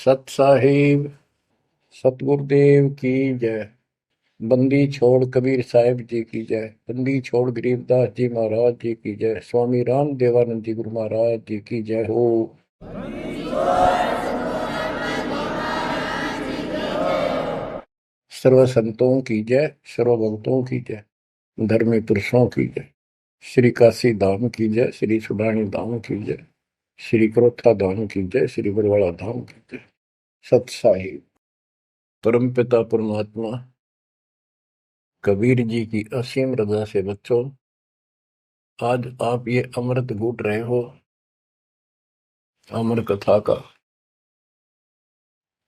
सत साहिब सतगुरुदेव की जय। बंदी छोड़ कबीर साहिब जी की जय। बंदी छोड़ गरीबदास जी महाराज जी की जय। स्वामी राम देवानंद जी गुरु महाराज जी की जय हो। सर्व संतों की जय, सर्व भक्तों की जय, धर्मी पुरुषों की जय। श्री काशी धाम की जय, श्री सुडानी धाम की जय, श्री क्रोथा धाम की जय, श्री बरवाड़ा धाम की जय। सत साहिब परम पिता परमात्मा कबीर जी की असीम रजा से बच्चों, आज आप ये अमृत घूट रहे हो अमर कथा का।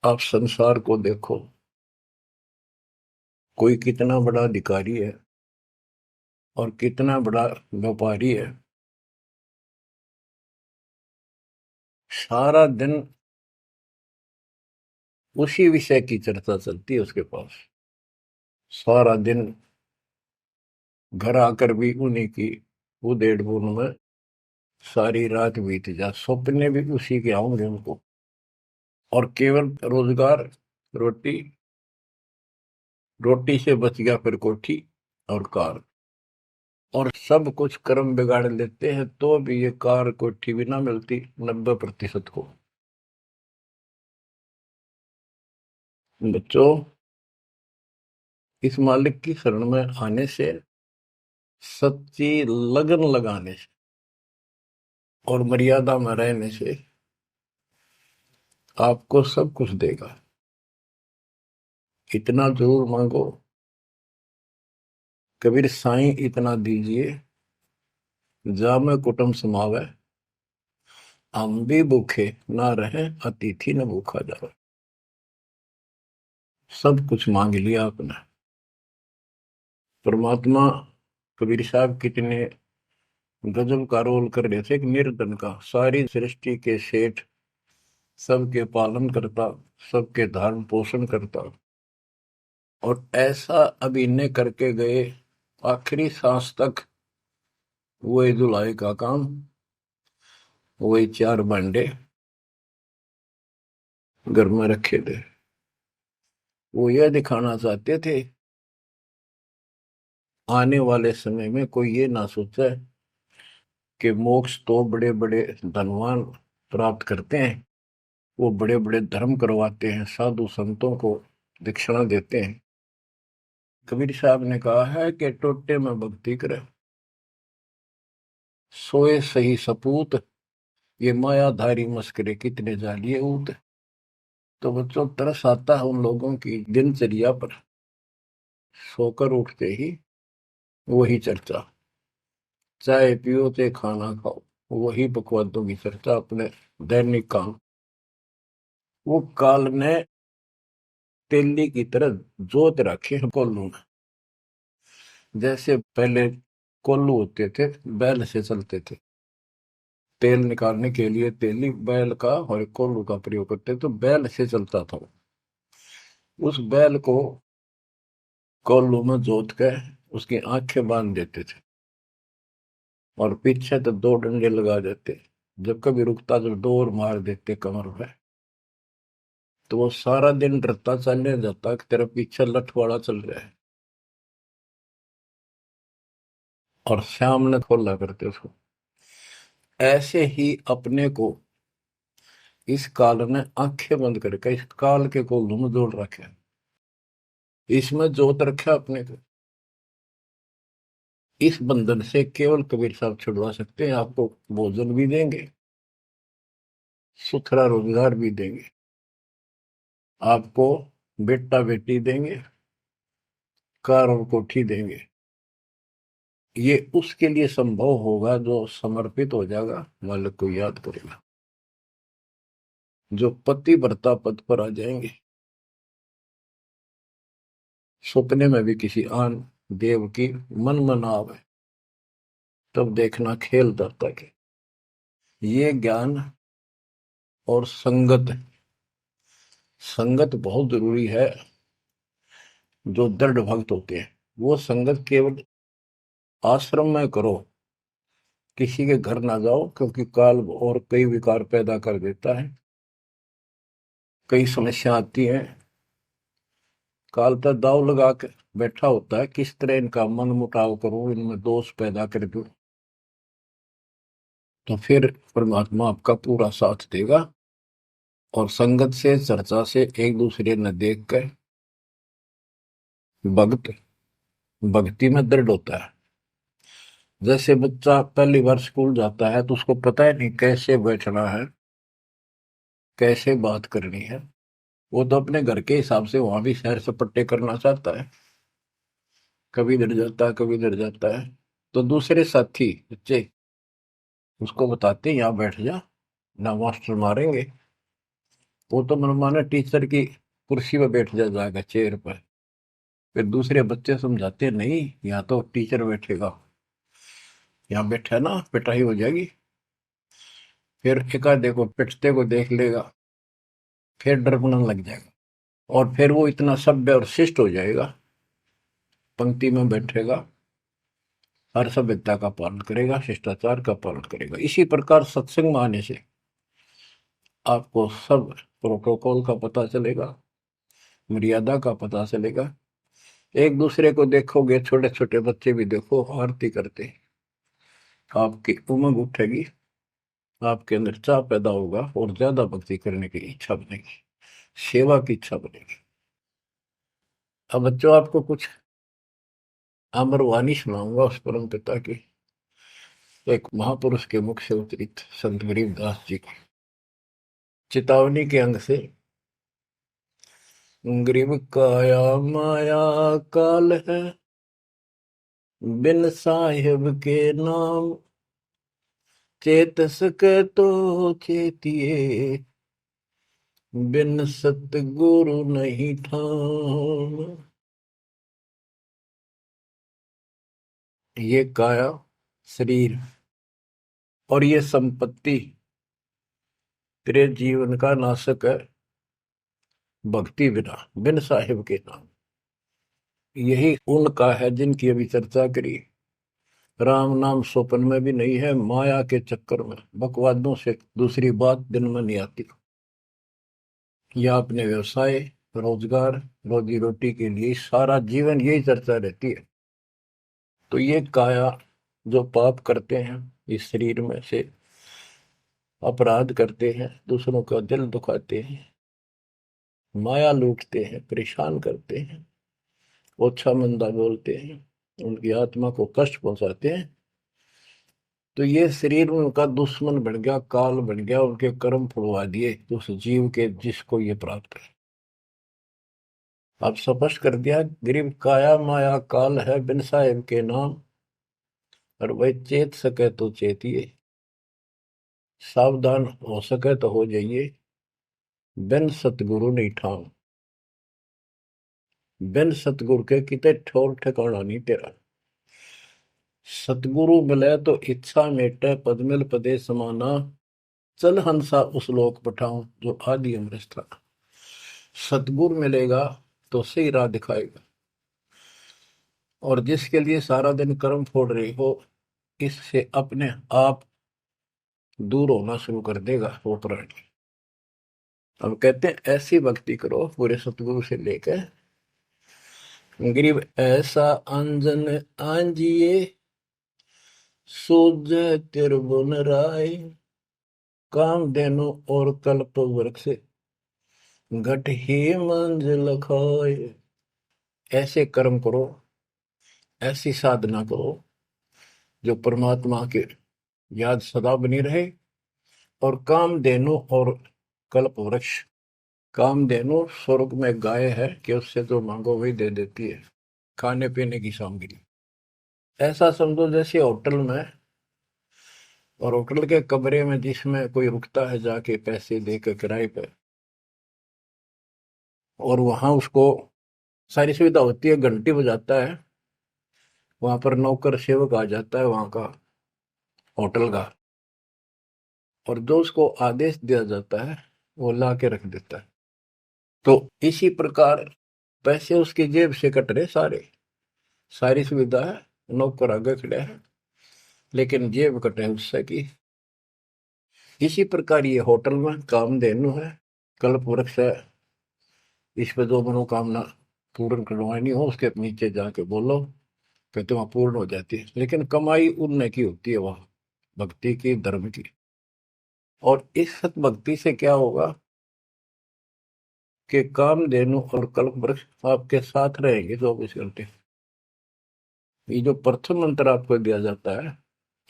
आप संसार को देखो, कोई कितना बड़ा अधिकारी है और कितना बड़ा व्यापारी है। सारा दिन उसी विषय की चर्चा चलती है उसके पास। सारा दिन घर आकर भी उन्हीं की उधेड़ बुन में सारी रात बीत जा, सपने भी उसी के आऊंगे उनको। और केवल रोजगार, रोटी, रोटी से बच गया फिर कोठी और कार। और सब कुछ कर्म बिगाड़ लेते हैं तो भी ये कार कोठी भी ना मिलती 90% को। बच्चों, इस मालिक की शरण में आने से, सच्ची लगन लगाने से और मर्यादा में रहने से आपको सब कुछ देगा। इतना जरूर मांगो, कबीर साईं इतना दीजिए, जामे कुटुंब समावे, हम भी भूखे ना रहे, अतिथि न भूखा जावे। सब कुछ मांग लिया आपने। परमात्मा कबीर साहब कितने गजब का रोल कर रहे थे। एक निर्धन का, सारी सृष्टि के सेठ, सबके पालन करता, सबके धारण पोषण करता, और ऐसा अभिनय करके गए आखिरी सांस तक। वही धुलाई का काम, वही 4 भांडे घर में रखे थे। वो यह दिखाना चाहते थे आने वाले समय में कोई ये ना सोचे कि मोक्ष तो बड़े बड़े धनवान प्राप्त करते हैं, वो बड़े बड़े धर्म करवाते हैं, साधु संतों को दक्षिणा देते हैं। कबीर साहब ने कहा है कि टोटे में भक्ति करे, सोए सही सपूत, ये मायाधारी मस्करे कितने जालिए ऊत। तो बच्चों, तरस आता है उन लोगों की दिनचर्या पर। सोकर उठते ही वही चर्चा, चाय पियो ते खाना खाओ, वही बकवादों की चर्चा, अपने दैनिक काम। वो काल ने तेली की तरह जोत रखे हैं कोल्लू में। जैसे पहले कोल्लू होते थे, बैल से चलते थे, तेल निकालने के लिए तेली बैल का और कोल्लू का प्रयोग करते, तो बैल से चलता था। उस बैल को कोल्लू में जोत के उसकी आंखें बांध देते थे और पीछे तो 2 डंडे लगा देते। जब कभी रुकता तो डोर मार देते कमर पे। तो वो सारा दिन डरता चलने जाता कि तेरा पीछे लठवाड़ा चल रहा है, और शाम ने खोला करते उसको। ऐसे ही अपने को इस काल ने आंखें बंद करके इस काल के कोल्लू में जोड़ रखे, इसमें जोत रखा अपने को। इस बंधन से केवल कबीर साहब छुड़वा सकते हैं। आपको भोजन भी देंगे, सुथरा रोजगार भी देंगे, आपको बेटा बेटी देंगे, कार और कोठी देंगे। ये उसके लिए संभव होगा जो समर्पित हो जाएगा, मालिक को याद करेगा। जो पति व्रता पद पर आ जाएंगे, सपने में भी किसी आन देव की मन में आवे, तब देखना खेल दाता के। ये ज्ञान और संगत, संगत बहुत जरूरी है। जो दृढ़ भक्त होते हैं वो संगत केवल आश्रम में करो, किसी के घर ना जाओ, क्योंकि काल और कई विकार पैदा कर देता है। कई समस्या आती हैं, काल तक दाव लगा के बैठा होता है, किस तरह इनका मन मुटाव करूं, इनमें दोष पैदा कर दूं, तो फिर परमात्मा आपका पूरा साथ देगा। और संगत से, चर्चा से, एक दूसरे न देख कर भक्त भक्ति में दृढ़ होता है। जैसे बच्चा पहली बार स्कूल जाता है तो उसको पता है नहीं कैसे बैठना है, कैसे बात करनी है। वो तो अपने घर के हिसाब से वहां भी सैर सपट्टे करना चाहता है, कभी इधर जाता है कभी इधर जाता है। तो दूसरे साथी बच्चे उसको बताते हैं यहाँ बैठ जा, ना मास्टर मारेंगे। वो तो मनमाना टीचर की कुर्सी पर बैठ जाएगा, चेयर पर। फिर दूसरे बच्चे समझाते हैं नहीं, यहाँ तो टीचर बैठेगा, यहाँ बैठा ना पिटाई हो जाएगी। फिर एक आधे को पिटते को देख लेगा, फिर डरने लग जाएगा, और फिर वो इतना सभ्य और शिष्ट हो जाएगा, पंक्ति में बैठेगा, हर सभ्यता का पालन करेगा, शिष्टाचार का पालन करेगा। इसी प्रकार सत्संग में आने से आपको सब प्रोटोकॉल का पता चलेगा, मर्यादा का पता चलेगा। एक दूसरे को देखोगे, छोटे छोटे बच्चे भी देखो आरती करते, आपकी उमंग उठेगी, आपके अंदर चाह पैदा होगा और ज्यादा भक्ति करने की इच्छा बनेगी, सेवा की इच्छा बनेगी। अब बच्चों आपको कुछ अमरवाणी सुनाऊंगा उस परम पिता की, एक महापुरुष के मुख से उतरित संत गरीबदास जी की चेतावनी के अंग से। गरीब काया माया काल है, बिन साहिब के नाम, चेत सके तो चेतिए, बिन सतगुरु नहीं ठाम। ये काया शरीर और ये संपत्ति तेरे जीवन का नाशक है, भक्ति बिना, बिन साहिब के नाम। यही उनका है जिनकी अभी चर्चा करी। राम नाम स्वप्न में भी नहीं है, माया के चक्कर में बकवादों से दूसरी बात दिन में नहीं आती। या अपने व्यवसाय, रोजगार, रोजी रोटी के लिए सारा जीवन यही चर्चा रहती है। तो ये काया जो पाप करते हैं, इस शरीर में से अपराध करते हैं, दूसरों का दिल दुखाते हैं, माया लूटते हैं, परेशान करते हैं, ओछा मंदा बोलते हैं, उनकी आत्मा को कष्ट पहुंचाते हैं, तो ये शरीर उनका दुश्मन बन गया, काल बन गया, उनके कर्म फुड़वा दिए उस जीव के जिसको ये प्राप्त है। आप स्पष्ट कर दिया, गरीब काया माया काल है, बिन साहिब के नाम, और वह चेत सके तो चेतिए, सावधान हो सके तो हो जाइए, बिन सतगुरु नहीं ठाम। बिन सतगुरु के किते ठोर ठिकाना नहीं तेरा। सतगुरु मिले तो इच्छा मेटे, पद मिल पदे समाना, चल हंसा उस लोक पठाऊं जो आदि अमृत था। सतगुरु मिलेगा तो सही राह दिखाएगा, और जिसके लिए सारा दिन कर्म फोड़ रही हो, इससे अपने आप दूर होना शुरू कर देगा वो प्राणी। अब कहते हैं ऐसी भक्ति करो पूरे सतगुरु से लेकर, गरीब ऐसा अंजन आंजिए, सूझ त्रिभुवन राय, काम देनो और कल्प वृक्ष, घट ही मंजिल खाए। ऐसे कर्म करो, ऐसी साधना करो जो परमात्मा के याद सदा बनी रहे। और कामधेनु और कल्प वृक्ष, कामधेनु स्वर्ग में गाय है कि उससे जो मांगो वही दे देती है, खाने पीने की सामग्री। ऐसा समझो जैसे होटल में, और होटल के कमरे में जिसमें कोई रुकता है जाके पैसे देकर किराए पे, और वहां उसको सारी सुविधा होती है, घंटी बजाता है, वहां पर नौकर सेवक आ जाता है वहां का होटल का, और जो उसको आदेश दिया जाता है वो ला के रख देता है। तो इसी प्रकार पैसे उसकी जेब से कट रहे सारे, सारी सुविधा है, नौकर आगे खड़े हैं, लेकिन जेब कटे उससे की। इसी प्रकार ये होटल में कामधेनु है, कल्प वृक्ष है, इस पे जो मनोकामना पूर्ण करवानी हो उसके नीचे जाके बोलो, कहते वहां पूर्ण हो जाती है। लेकिन कमाई उनने की होती है वहां, भक्ति की, धर्म की। और इस सत भक्ति से क्या होगा कि कामधेनु और कल्प वृक्ष आपके साथ रहेंगे 24 घंटे। ये जो प्रथम मंत्र आपको दिया जाता है,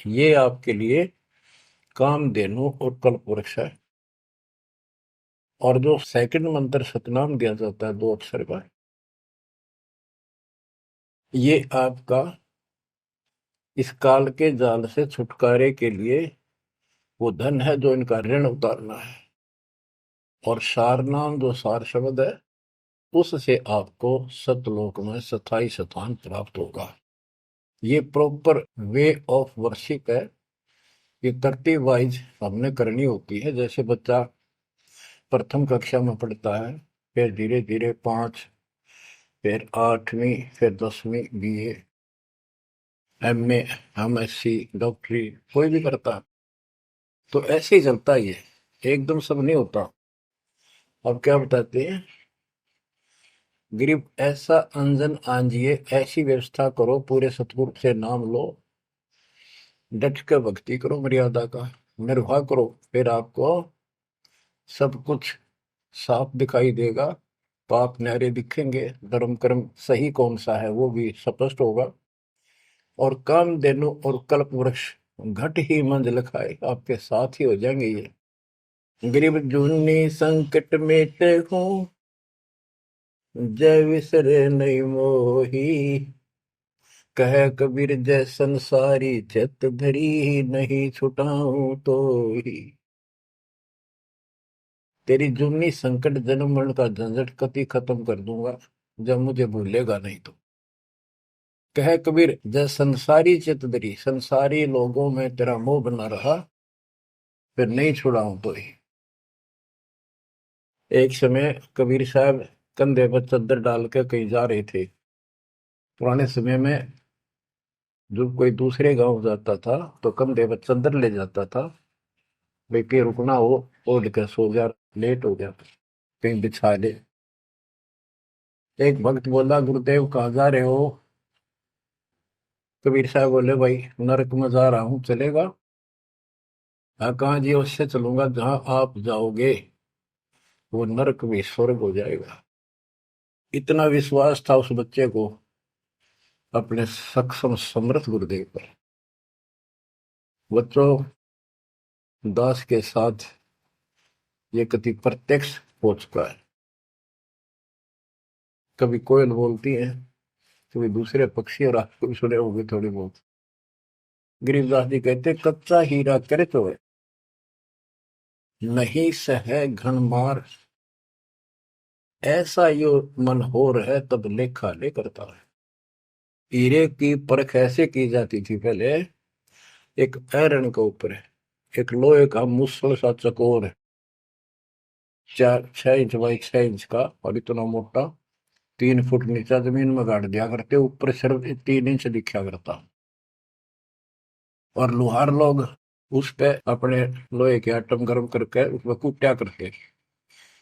ये आपके लिए कामधेनु और कल्प वृक्ष है। और जो सेकंड मंत्र सतनाम दिया जाता है 2 अक्षर का, ये आपका इस काल के जाल से छुटकारे के लिए वो धन है जो इनका ऋण उतारना है। और सारनाम जो सार शब्द है, उससे आपको सतलोक में स्थायी स्थान प्राप्त होगा। ये प्रॉपर वे ऑफ वर्शिप है। ये तरतीब वाइज हमने करनी होती है। जैसे बच्चा प्रथम कक्षा में पढ़ता है, फिर धीरे धीरे 5, फिर 8वीं, फिर 10वीं BA, MA, MSc, डॉक्टरी कोई भी करता है, तो ऐसे ही चलता ही है, एकदम सब नहीं होता। अब क्या बताते हैं, गरीब ऐसा अंजन आंजिए, ऐसी व्यवस्था करो, पूरे सतगुरु से नाम लो, डट के भक्ति करो, मर्यादा का निर्वाह करो, फिर आपको सब कुछ साफ दिखाई देगा। पाप न्यारे दिखेंगे, धर्म कर्म सही कौन सा है वो भी स्पष्ट होगा। और कामधेनु और कल्प वृक्ष घट ही मंजिल खाए, आपके साथ ही हो जाएंगे ये। गरीब जूनी संकट मेटे हूँ, जय विसरे नहीं मोही, कह कबीर जय संसारी, चित धरी नहीं छुटाऊं तो ही। तेरी जूनी संकट जन्म मरण का झंझट कति खत्म कर दूंगा, जब मुझे भूलेगा नहीं तो। कह कबीर जय संसारी चित धरी, संसारी लोगों में तेरा मोह बना रहा, फिर नहीं छुड़ाऊं तो ही। एक समय कबीर साहब कंधे पर चद्दर डाल के कहीं जा रहे थे। पुराने समय में जब कोई दूसरे गांव जाता था तो कंधे पर चद्दर ले जाता था, भाई कहीं रुकना हो, ओढ़ के सो जा, लेट हो गया कहीं बिछा ले। एक भक्त बोला, गुरुदेव कहाँ जा रहे हो? कबीर साहब बोले, भाई नरक में जा रहा हूं, चलेगा? हाँ, कहाँ जी? उससे चलूंगा जहां आप जाओगे वो नरक भी स्वर्ग हो जाएगा। इतना विश्वास था उस बच्चे को अपने सक्षम समर्थ गुरुदेव पर। बच्चों, दास के साथ ये कति प्रत्यक्ष हो चुका है। कभी कोयल बोलती है, कभी दूसरे पक्षी, और आपको भी सुने होंगे थोड़ी बहुत। गरीबदास जी कहते, कच्चा हीरा करे तो है, नहीं सह घन मार, ऐसा यो मन होर है, तब लेखा ले करता है। हीरे की परख ऐसे की जाती थी पहले, एक आयरन के ऊपर है, एक लोहे का मुसल सा चकोर है, 6 इंच बाई 6 इंच का, और इतना मोटा, 3 फुट नीचा जमीन में गाड़ दिया करते, ऊपर सिर्फ 3 इंच दिखा करता। और लोहार लोग उस पे अपने लोहे के आइटम गर्म करके उसमें कूटा करते।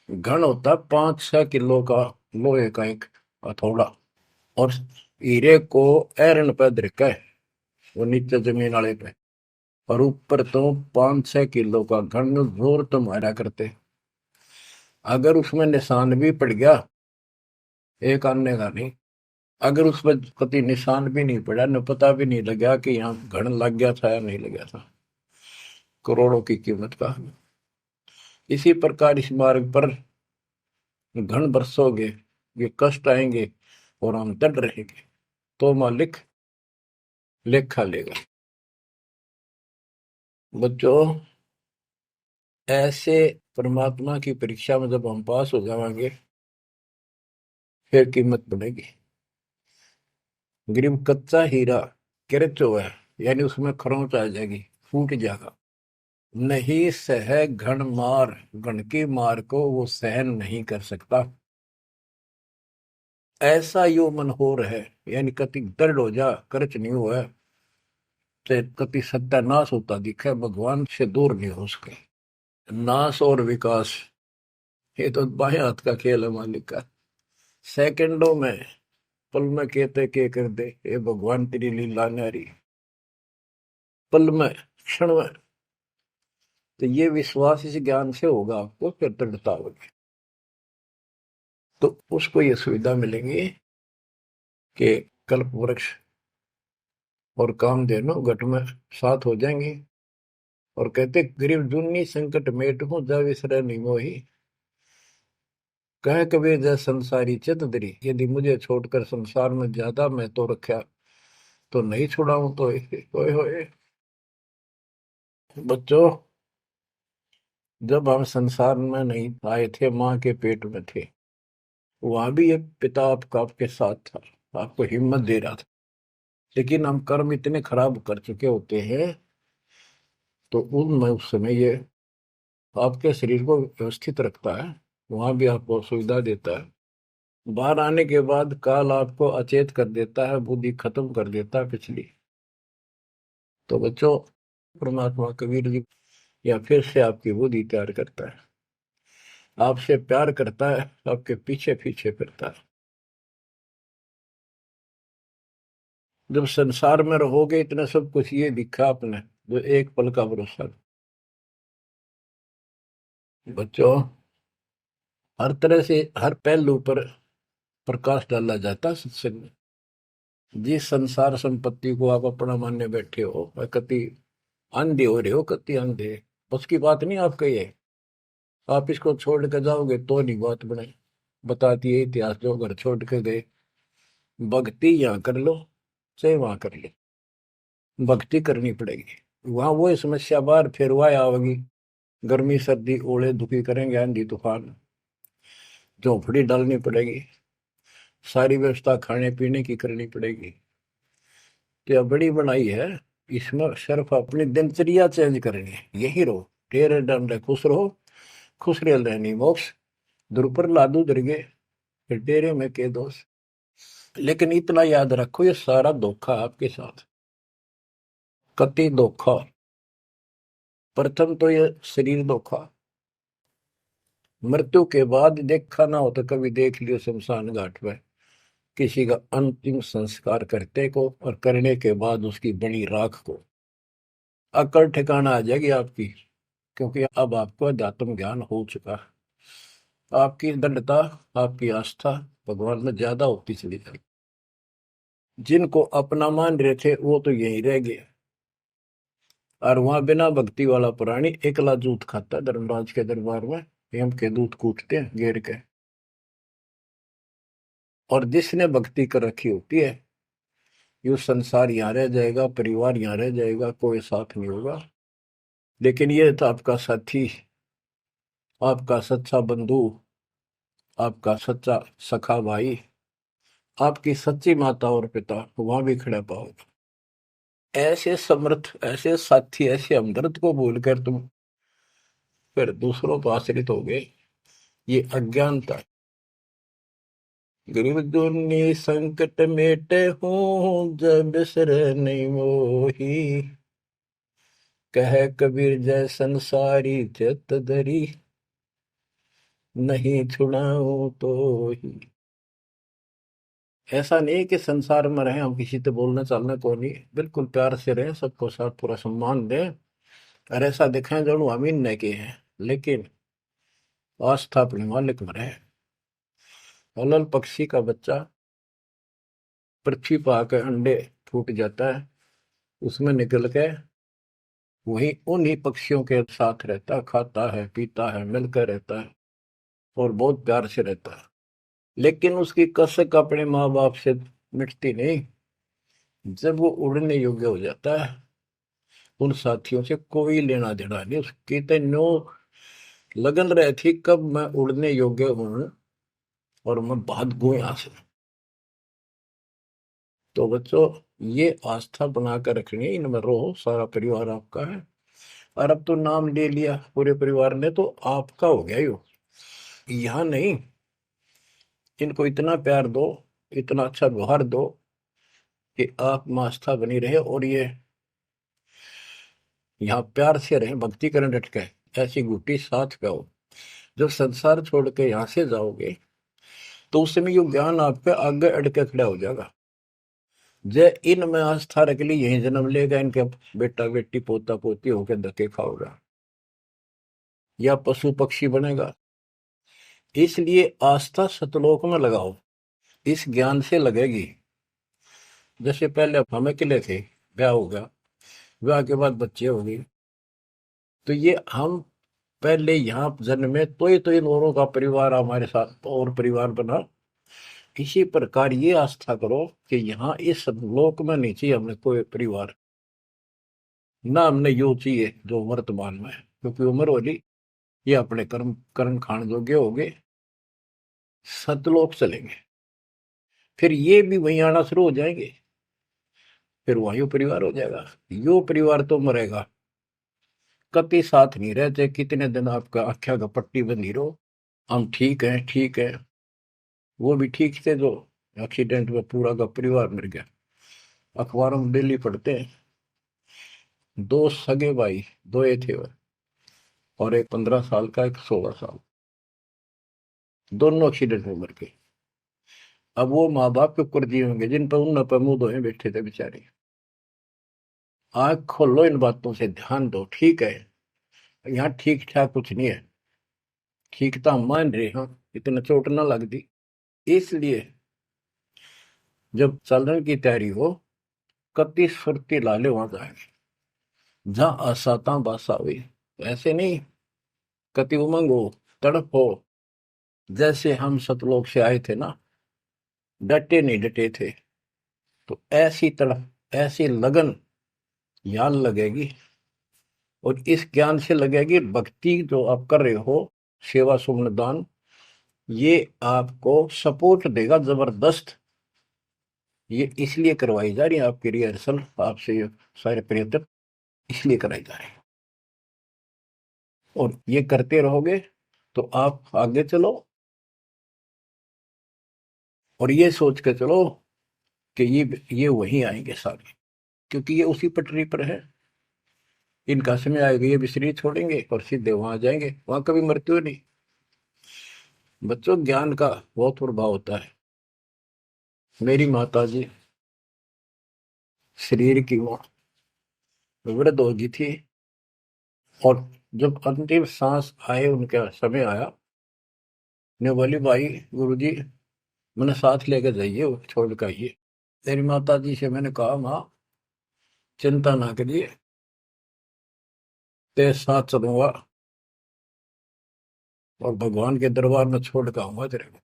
घन होता 5-6 किलो का लोहे का एक हथौड़ा, और हीरे को आयरन पे धरका है, वो नीचे जमीन वाले पे, और ऊपर तो 5-6 किलो का घन जोर तो मारा करते। अगर उसमें निशान भी पड़ गया, एक आने का नहीं, अगर उसमें कभी निशान भी नहीं पड़ा, न पता भी नहीं लगा कि यहाँ घन लग गया था या नहीं लग गया था, करोड़ों की कीमत का। इसी प्रकार इस मार्ग पर घन बरसोगे, ये कष्ट आएंगे और हम डट रहेंगे, तो मालिक लेखा लेगा। बच्चों, ऐसे परमात्मा की परीक्षा में जब हम पास हो जाएंगे, फिर कीमत बनेगी। गरीब कच्चा हीरा किरच हुआ है, यानी उसमें खरोंच आ जाएगी, फूट जाएगा। नहीं सह घन मार, घन की मार को वो सहन नहीं कर सकता। ऐसा यो मन हो रहा है, यानी कति दर्द हो जा, करच नहीं हुआ है, तो कति सत्यानाश होता दिखे, भगवान से दूर नहीं हो सके। नाश और विकास, ये तो बाएं हाथ का खेल है मालिक का। सेकंडों में, पल में कहते के कर दे, ये भगवान तेरी लीला न्यारी। पल में, क्षण में। तो ये विश्वास इस ज्ञान से होगा आपको, फिर दृढ़ता होगी। तो उसको ये सुविधा मिलेगी कि कल्प वृक्ष और कामधेनु घट में साथ हो जाएंगे। और कहते गरीब जुन्नी संकट मेट हूं जा विसरे नहीं मोही। कह कबीर जय संसारी चित दरी, यदि मुझे छोड़कर संसार में ज्यादा मैं तो रखा तो नहीं छुड़ाऊं तो होए होए। बच्चों, जब हम संसार में नहीं आए थे, माँ के पेट में थे, वहां भी एक पिता आपका आपके साथ था, आपको हिम्मत दे रहा था। लेकिन हम कर्म इतने खराब कर चुके होते हैं, तो उनमें उस समय ये आपके शरीर को व्यवस्थित रखता है, वहां भी आपको सुविधा देता है। बाहर आने के बाद काल आपको अचेत कर देता है, बुद्धि खत्म कर देता है पिछली। तो बच्चों, परमात्मा कबीर जी या फिर से आपकी बुद्धि तैयार करता है, आपसे प्यार करता है, आपके पीछे पीछे फिरता है। जब संसार में रहोगे, इतना सब कुछ ये दिखा आपने, जो एक पल का भरोसा। बच्चों, हर तरह से हर पहलू पर प्रकाश डाला जाता है सत्संग में। जिस संसार संपत्ति को आप अपना मानने बैठे हो, कति अंधे हो रहे हो, कति अंधे, उसकी बात नहीं आपका ये। आप इसको छोड़ के जाओगे तो नहीं बात बने। बताती है इतिहास, जो घर छोड़ के गए, भक्ति यहाँ कर लो चाहे वहां कर लो, भक्ति करनी पड़ेगी। वहां वो समस्या बार फिर वह आवेगी, गर्मी सर्दी ओले दुखी करेंगे, आंधी तूफान, झोपड़ी डालनी पड़ेगी, सारी व्यवस्था खाने पीने की करनी पड़ेगी। तो यह बड़ी बनाई है, इसमें सिर्फ अपनी दिनचर्या चेंज करनी है। यही रहो, टेरे डंडे खुश रहो, खुश रह रहनी मोक्ष, दुर लादू दरगे, फिर डेरे में के दोष। लेकिन इतना याद रखो, ये सारा धोखा आपके साथ, कति धोखा। प्रथम तो ये शरीर धोखा, मृत्यु के बाद देखा ना हो तो कभी देख लियो शमशान घाट में किसी का अंतिम संस्कार करते को, और करने के बाद उसकी बड़ी राख को अकड़ ठिकाना आ जाएगी आपकी। क्योंकि अब आपको अध्यात्म ज्ञान हो चुका है, आपकी दृढ़ता, आपकी आस्था भगवान में ज्यादा होती चली जाएगी। जिनको अपना मान रहे थे वो तो यही रह गए, और वहां बिना भक्ति वाला प्राणी एकला जूत खाता है धर्मराज के दरबार में, यम के दूत कूटते हैं घेर के। और जिसने भक्ति कर रखी होती है, ये संसार यहाँ रह जाएगा, परिवार यहाँ रह जाएगा, कोई साथ नहीं होगा। लेकिन ये तो आपका साथी, आपका सच्चा बंधु, आपका सच्चा सखा भाई, आपकी सच्ची माता और पिता वहां भी खड़े पाओगे। ऐसे समर्थ, ऐसे साथी, ऐसे हमदर्द को भूलकर तुम फिर दूसरों पर आश्रित हो गए, ये अज्ञानता है। गरीब दुनी संकट मेटे हूँ जब बिसर नहीं मोही। कह कबीर जय संसारी चित धरी, नहीं छुड़ाऊं तो ही। ऐसा नहीं कि संसार में रहे हम किसी से बोलने चालने को नहीं, बिल्कुल प्यार से रहे, सबको साथ पूरा सम्मान दें, और ऐसा दिखाएं जो हम इन नहीं के हैं, लेकिन आस्था अपने मालिक में रहे। अलल पक्षी का बच्चा पृथ्वी पर आकर अंडे फूट जाता है, उसमें निकल के वही उन्हीं पक्षियों के साथ रहता है, खाता है, पीता है, मिलकर रहता है, और बहुत प्यार से रहता है। लेकिन उसकी कसक अपने माँ बाप से मिटती नहीं। जब वो उड़ने योग्य हो जाता है, उन साथियों से कोई लेना देना नहीं, उसकी तो नो लगन रही थी कब मैं उड़ने योग्य हूं और मैं भाग गूं यहां से। तो बच्चों, ये आस्था बनाकर रखनी है, इनमें रहो, सारा परिवार आपका है। और अब तो नाम ले लिया पूरे परिवार ने, तो आपका हो गया यो। यहाँ नहीं, इनको इतना प्यार दो, इतना अच्छा व्यवहार दो कि आप में आस्था बनी रहे, और ये यहाँ प्यार से रहे, भक्ति करें डट के, ऐसी गुटी साथ पे हो। जब संसार छोड़ के यहां से जाओगे तो उस समय ये ज्ञान आप पे आगे अड़के खड़ा हो जाएगा। जय इनमें आस्था रख ली, यही जन्म लेगा, इनके बेटा बेटी पोता पोती होके धक्के खाओगा या पशु पक्षी बनेगा। इसलिए आस्था सतलोक में लगाओ, इस ज्ञान से लगेगी। जैसे पहले हम अकेले थे, ब्याह हो गया, ब्याह के बाद बच्चे हो गए, तो ये हम पहले यहाँ जन्मे तो इन औरों का परिवार हमारे साथ और परिवार बना। इसी प्रकार ये आस्था करो कि यहाँ इस लोक में नहीं चाहिए हमें कोई परिवार, ना हमने यो चाहिए जो वर्तमान में है, क्योंकि उम्र होली ये अपने कर्म कर्म खान योग्य हो गए, सतलोक चलेंगे, फिर ये भी वहीं आना शुरू हो जाएंगे, फिर वहीं परिवार हो जाएगा। यो परिवार तो मरेगा, कति साथ नहीं रहते, कितने दिन आपका आख्या का पट्टी बंधी रहो, हम ठीक है ठीक है। वो भी ठीक थे जो एक्सीडेंट में पूरा का परिवार मर गया। अखबारों में डेली पढ़ते हैं, दो सगे भाई, दो ये थे वह, और एक 15 साल का, एक 16 साल, दोनों एक्सीडेंट में मर गए। अब वो माँ बाप के ऊपर जी होंगे जिन पर उन पर मुंह धोए बैठे थे बेचारे। आंख खोलो, इन बातों से ध्यान दो। ठीक है, यहाँ ठीक ठाक कुछ नहीं है, ठीक तो हम मान रहे हैं, इतना चोट ना लग दी। इसलिए जब चलने की तैयारी हो, कति सुरती लाले वहां जाएंगे जहां आसाता बासा हुई। ऐसे नहीं, कति उमंग हो, तड़प हो, जैसे हम सतलोक से आए थे ना, डटे नहीं डटे थे, तो ऐसी तड़प ऐसी लगन यान लगेगी। और इस ज्ञान से लगेगी भक्ति जो आप कर रहे हो, सेवा सुमन दान, ये आपको सपोर्ट देगा जबरदस्त। ये इसलिए करवाई जा रही है आपकी रिहर्सल, आपसे ये सारे प्रयत्न इसलिए कराए जा रहे हैं। और ये करते रहोगे तो आप आगे चलो, और ये सोच के चलो कि ये वहीं आएंगे सारे, क्योंकि ये उसी पटरी पर है। इनका समय आएगा, ये भी शरीर छोड़ेंगे और सीधे वहां जाएंगे, वहां कभी मृत्यु नहीं। बच्चों, ज्ञान का बहुत प्रभाव होता है। मेरी माता जी शरीर की वो वृद्ध हो गई थी, और जब अंतिम सांस आए, उनका समय आया, ने बोली भाई गुरु जी मैंने साथ लेकर जाइए, वो छोड़ कर आइए। तेरी माता जी से मैंने कहा, माँ चिंता ना करिए, तेरे साथ चलूंगा और भगवान के दरबार में छोड़ कर आऊंगा तेरे को,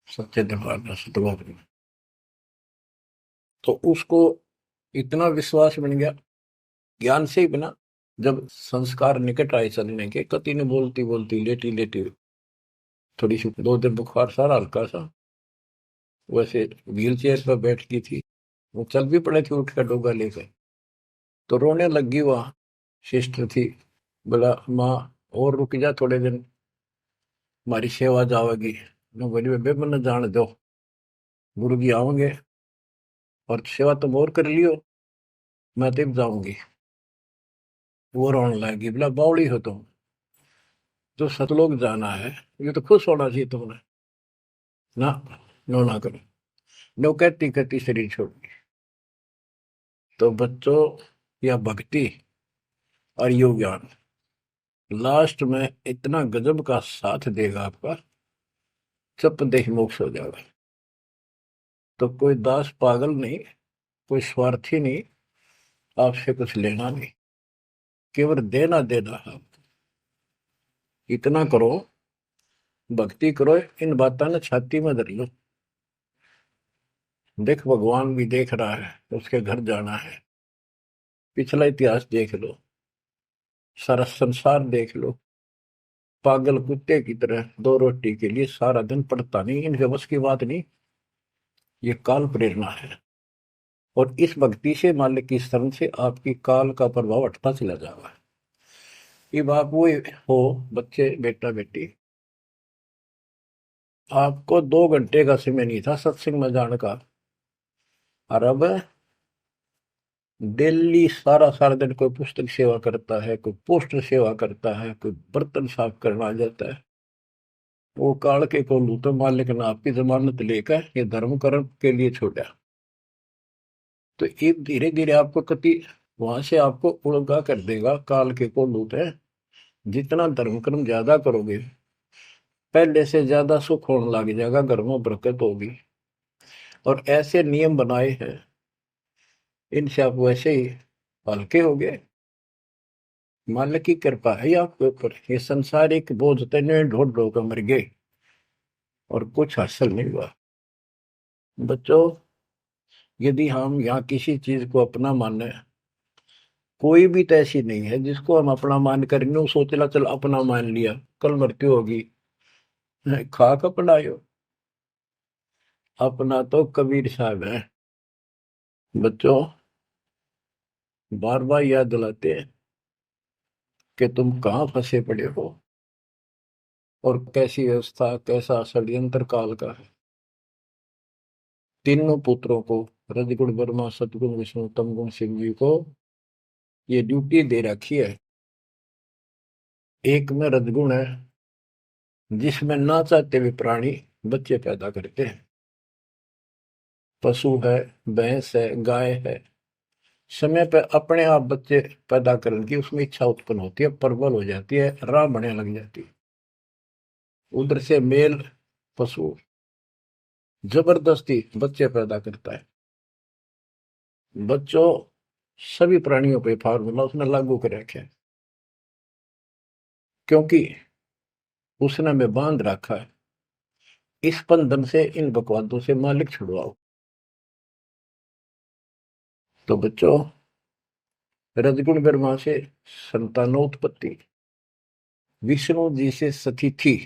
सच्चे दरबार में, सतलोक में। तो उसको इतना विश्वास बन गया, ज्ञान से ही बना। जब संस्कार निकट आए चलने के, कति ने बोलती बोलती लेटी लेटी, थोड़ी सी 2 दिन बुखार, सारा हल्का सा, वैसे व्हील चेयर पर बैठ की थी, वो चल भी पड़े थे उठ कर डोगा लेकर, तो रोने लगी। वहां सिस्टर थी, बोला माँ और रुक जा थोड़े दिन, हमारी सेवा जाओगी। मैं बोली बेबे मैंने जान दो, गुरु जी आओगे और सेवा तुम और कर लियो, मैं तब जाऊंगी। वो रोने लगी, बोला बावड़ी हो तुम, जो सतलोक जाना है ये तो खुश होना चाहिए तुमने, ना नो ना करो। नो कहती कहती शरीर छोड़ दी। तो बच्चों, या भक्ति और योग ज्ञान लास्ट में इतना गजब का साथ देगा आपका, चप देह मोक्ष हो जाएगा। तो कोई दास पागल नहीं, कोई स्वार्थी नहीं, आपसे कुछ लेना नहीं, केवल देना देना है। इतना करो, भक्ति करो, इन बातों ने छाती में धर लो। देख भगवान भी देख रहा है, उसके घर जाना है, पिछला इतिहास देख लो, सारा संसार देख लो। पागल कुत्ते की तरह 2 रोटी के लिए सारा दिन पड़ता नहीं, इनके बस की बात नहीं। ये काल प्रेरणा है, और इस भक्ति से, मालिक की शरण से आपकी काल का प्रभाव हटता चला जाएगा। अब आप वो हो बच्चे, बेटा बेटी, आपको 2 घंटे का समय नहीं था सत्संग में जाने का, और अब डेली सारा सारा दिन कोई पुस्तक सेवा करता है, कोई पोस्टर सेवा करता है, कोई बर्तन साफ करना आ जाता है। वो काल के को लू तो मालिक ने आपकी जमानत लेकर ये धर्म कर्म के लिए छोड़ा। तो ये धीरे धीरे आपको कति वहां से आपको उड़गा कर देगा काल के को लूट है। जितना धर्म कर्म ज्यादा करोगे पहले से ज्यादा सुख होने लग जाएगा, घर में बरकत होगी। और ऐसे नियम बनाए हैं इनसे आप वैसे ही हल्के हो गए। मालिक की कृपा है आपके ऊपर। ये संसारिक बोझ तने ढोल ढो कर मर गए और कुछ हासिल नहीं हुआ। बच्चों, यदि हम यहाँ किसी चीज को अपना माने, कोई भी तो ऐसी नहीं है जिसको हम अपना मान करेंगे वो सोचला चल अपना मान लिया कल मृत्यु होगी। खाक अपनायो, अपना तो कबीर साहब है। बच्चों, बार बार याद दिलाते हैं कि तुम कहाँ फंसे पड़े हो और कैसी व्यवस्था कैसा षड्यंत्र काल का है। तीनों पुत्रों को, रजगुण ब्रह्मा सतगुण विष्णु तमगुण शिव जी को ये ड्यूटी दे रखी है। एक में रजगुण है जिसमें ना चाहते हुए प्राणी बच्चे पैदा करते हैं। पशु है, भैंस है, गाय है, समय पर अपने आप बच्चे पैदा करने की उसमें इच्छा उत्पन्न होती है, प्रबल हो जाती है, राह बढ़ने लग जाती है। उधर से मेल पशु जबरदस्ती बच्चे पैदा करता है। बच्चों, सभी प्राणियों पे फार्मूला उसने लागू कर रखे है, क्योंकि उसने हमें बांध रखा है। इस बंधन से, इन बकवादों से मालिक छुड़वाओ। तो बच्चों, रजगुण ब्रह्मा से संतानोत्पत्ति, विष्णु जी से सतिथि।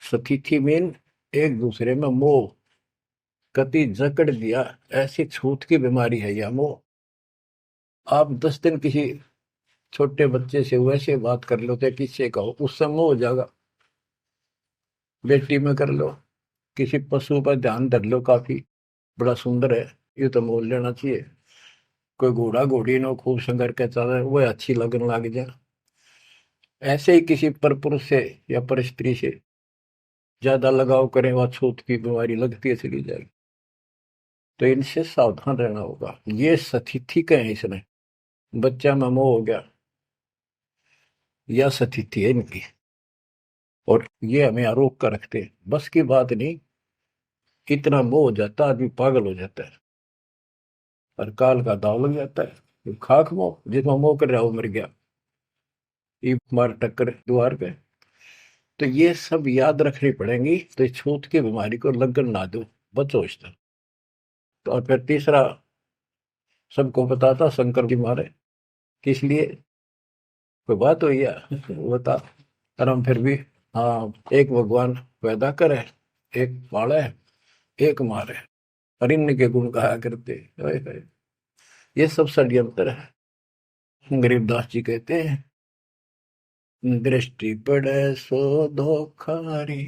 सतिथि मीन एक दूसरे में मोह, कति जकड़ दिया, ऐसी छूत की बीमारी है यह मोह। आप 10 दिन किसी छोटे बच्चे से वैसे बात कर लो तो किससे कहो उससे मोह हो जाएगा। बेटी में कर लो, किसी पशु पर ध्यान धर लो, काफी बड़ा सुंदर है ये तो मोल लेना चाहिए। कोई घोड़ा घोड़ी नो खूब संगर के चल वो अच्छी लगने लग जाए। ऐसे ही किसी पर पुरुष से या पर स्त्री से ज्यादा लगाव करें वह छूत की बीमारी लगती है चली जाएगी। तो इनसे सावधान रहना होगा। ये सतिथि कहे इसने, बच्चा में मोह हो गया, यह सतिथि है इनकी। और ये हमें आरोप कर रखते हैं, बस की बात नहीं, इतना मोह हो जाता आदमी पागल हो जाता है और काल का दाव लग जाता है। ये खाक मोह, जिसमें मोह कर रहा वो मर गया, ये मार टक्कर द्वार पे। तो ये सब याद रखनी पड़ेंगी, तो इस छूत की बीमारी को लगन ना दो, बचो इससे। तो और फिर तीसरा सबको बताता शंकर की मारे किस लिए, कोई बात हुई है बता। और हम फिर भी, हाँ, एक भगवान पैदा करे, एक पाले, एक मारे, और इन्हीं के गुण गाया करते। हाय हाय, ये सब षड्यंत्र है। गरीबदास जी कहते हैं, दृष्टि पड़े सो धोखारी,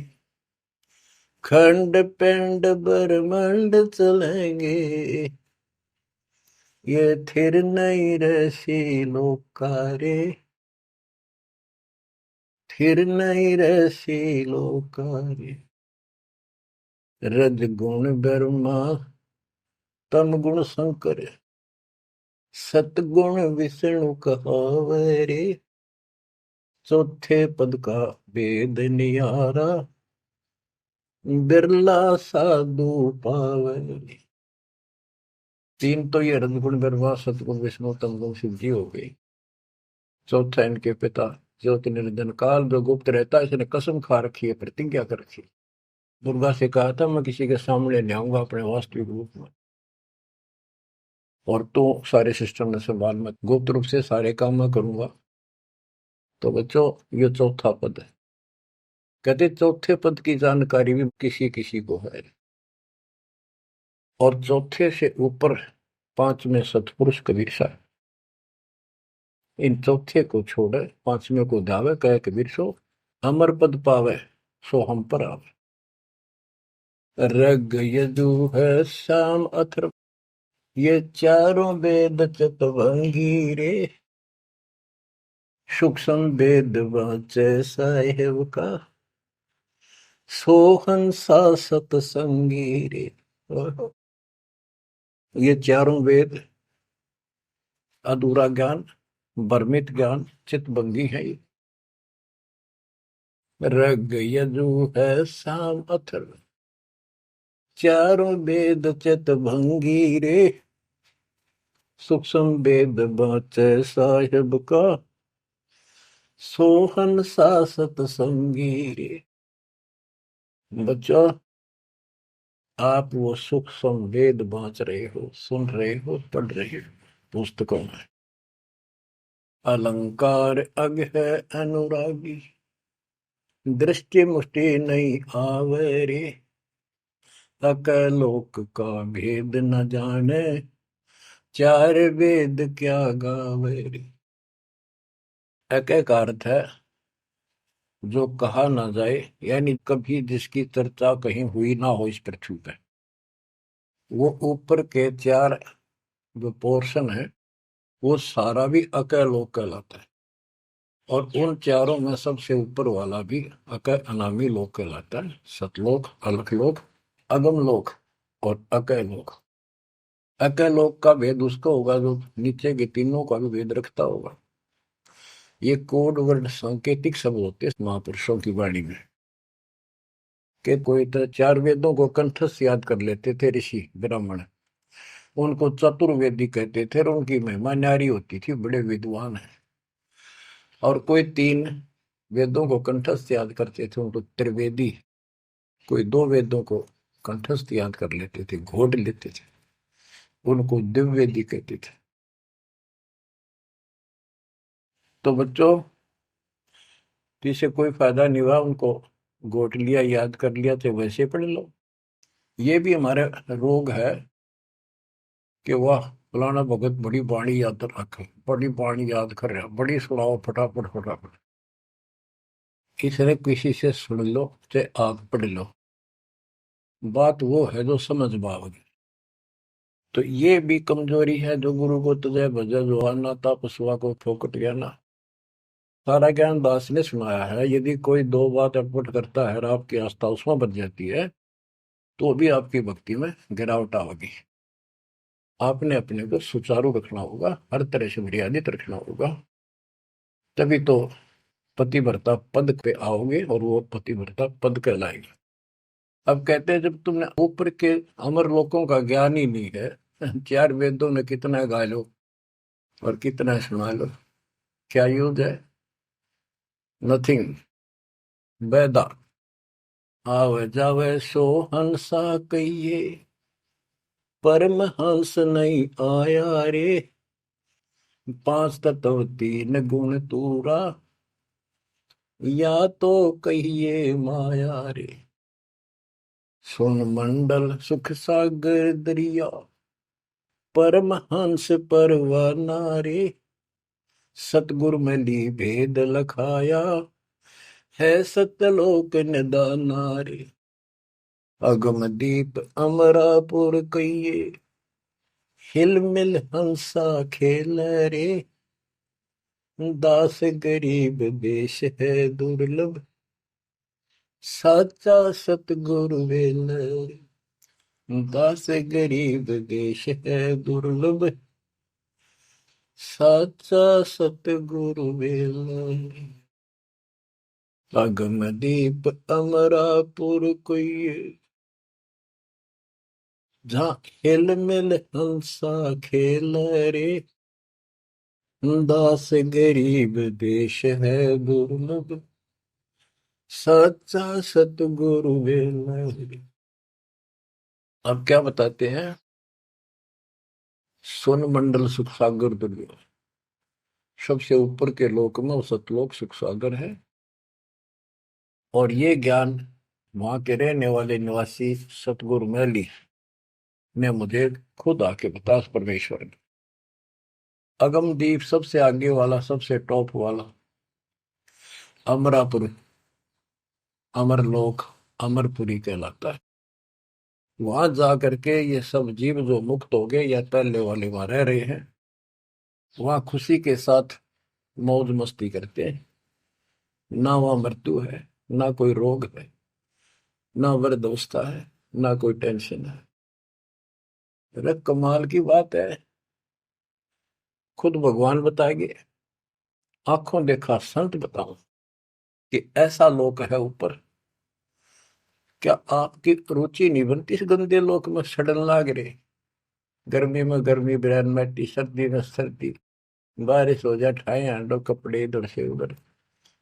खंड पिंड ब्रह्मांड चलेंगे, ये थिर नहीं रसी लोकारे, थिर नहीं रसी लोकारे। रज गुण ब्रह्मा तम गुण शंकर, सतगुण विष्णु कहावे रे, चौथे पद का वेद नियारा, बिरला साधु पावे। तीन तो ये रजगुण ब्रह्मा सतगुण विष्णु तमगुण शिव जी हो गई। चौथा इनके पिता ज्योति निरंजन काल जो गुप्त रहता है, इसने कसम खा रखी है, प्रतिज्ञा कर रखी है। दुर्गा से कहा था मैं किसी के सामने नहीं आऊंगा अपने वास्तविक रूप में, और तो सारे सिस्टम में संभाल, मैं गुप्त रूप से सारे काम मैं करूंगा। तो बच्चों, ये चौथा पद है। कहते चौथे पद की जानकारी भी किसी किसी को है, और चौथे से ऊपर 5 में सतपुरुष कबीर साहब। इन चौथे को छोड़े 5वें को धावे, कहे कबीर सो अमर पद पावे, सो हम पर आवे। रग यजु है श्याम अथर्व, ये चारों वेद चतुरंगी रे, सूक्ष्म वेद वाचे साहेब का, सोहंसा सतसंगी रे। ये चारों वेद अधूरा ज्ञान, भ्रमित ज्ञान, चितभंगी है ये। रग यजु है शाम अथर्व, चारों वेद चितभंगी रे। सूक्ष्म वेद बाचे साहिब का, सोहन सा सतसंगी रे। बच्चों, आप वो सूक्ष्म वेद बांच रहे हो, सुन रहे हो, पढ़ रहे हो पुस्तकों में। अलंकार अग है अनुरागी, दृष्टि मुष्टि नहीं आवे रे। अकलोक का भेद न जाने, चार वेद क्या गावे रे। एक एक अर्थ है जो कहा ना जाए, यानी कभी जिसकी चर्चा कहीं हुई ना हो इस पृथ्वी पे। वो ऊपर के चार जो पोर्शन है वो सारा भी अकलोक कहलाता है। और उन चारों में सबसे ऊपर वाला भी अकय अनामी लोक कहलाता है। सतलोक, अलखलोक, अगम लोक और अकय लोक। अकय लोक का भेद उसका होगा जो नीचे के तीनों का भी भेद रखता होगा। ये कोड वर्ड सांकेतिक शब्द होते हैं महापुरुषों की वाणी में। कि कोई तो चार वेदों को कंठस्थ याद कर लेते थे ऋषि ब्राह्मण, उनको चतुर्वेदी कहते थे और उनकी महिमा न्यारी होती थी, बड़े विद्वान है। और कोई तीन वेदों को कंठस्थ याद करते थे, उनको त्रिवेदी। कोई दो वेदों को कंठस्थ याद कर लेते थे, घोट लेते थे, उनको दिव्यवेदी कहते थे। तो बच्चों, जिसे कोई फायदा नहीं हुआ, उनको घोट लिया, याद कर लिया, तो वैसे पढ़ लो। ये भी हमारे रोग है कि वाह फलाना भगत बड़ी बाणी याद रखे, बड़ी बाणी याद कर रहा, बड़ी सुनाओ फटाफट फटाफट। इसने किसी से सुन लो चाहे आप पढ़ लो, बात वो है जो समझ पाओगे। तो ये भी कमजोरी है जो गुरु को तुझे भजा जो आना था पशुआ को फोकट गया ना। सारा ज्ञान दास ने सुनाया है। यदि कोई दो बात अटपट करता है और आपकी आस्था उसमें बच जाती है तो भी आपकी भक्ति में गिरावट आएगी। आपने अपने को सुचारू रखना होगा, हर तरह से मर्यादित रखना होगा, तभी तो पतिव्रता पद पे आओगे और वो पतिव्रता पद कहलाएगा। अब कहते हैं जब तुमने ऊपर के अमर लोकों का ज्ञान ही नहीं है, चार वेदों में कितना गा लो और कितना सुना लो, क्या यूज है? नथिंग। बैदा आवे जावे सो हंसा कहिए, परमहंस नहीं आया रे। पांच तत्व तीन गुण तूरा, या तो कहिए माया रे। सुन मंडल सुख सागर दरिया, परमहंस परवाना रे। सतगुरु में ली भेद लखाया, है सतलोक निदाना रे। अगम दीप अमरापुर कहिए, हिल मिल हंसा खेल रे। दास गरीब देश है दुर्लभ, साचा सतगुरु वेल रे। दास गरीब देश है दुर्लभ, साचा सतगुरु वेल रे। अगम दीप अमरापुर कोई, जहाँ हिल मिल हंसा खेल रे। दास गरीब देश है दुर्लभ, सच्चा सतगुरु वेला। अब क्या बताते हैं? सुन मंडल सुख सागर दुर्लभ, सबसे ऊपर के लोक में वो सतलोक सुख सागर है। और ये ज्ञान वहां के रहने वाले निवासी सतगुरु मैली ने मुझे खुद आके बताया, परमेश्वर ने। अगमदीप सबसे आगे वाला, सबसे टॉप वाला अमरापुर, अमरलोक, अमरपुरी कहलाता है। वहां जा करके ये सब जीव जो मुक्त हो गए या पहले वाले वहां रह रहे हैं, वहां खुशी के साथ मौज मस्ती करते हैं। ना वहां मृत्यु है, ना कोई रोग है, ना वृद्धावस्था है, ना कोई टेंशन है। अरे कमाल की बात है, खुद भगवान बताएंगे, आंखों देखा संत बताऊं कि ऐसा लोक है ऊपर। क्या आपकी रुचि नहीं बनती इस गंदे लोक में सड़न लाग रहे? गर्मी में गर्मी बिरान मैटी, सर्दी में सर्दी, बारिश हो जाए ठाए हांडो कपड़े इधर से उधर,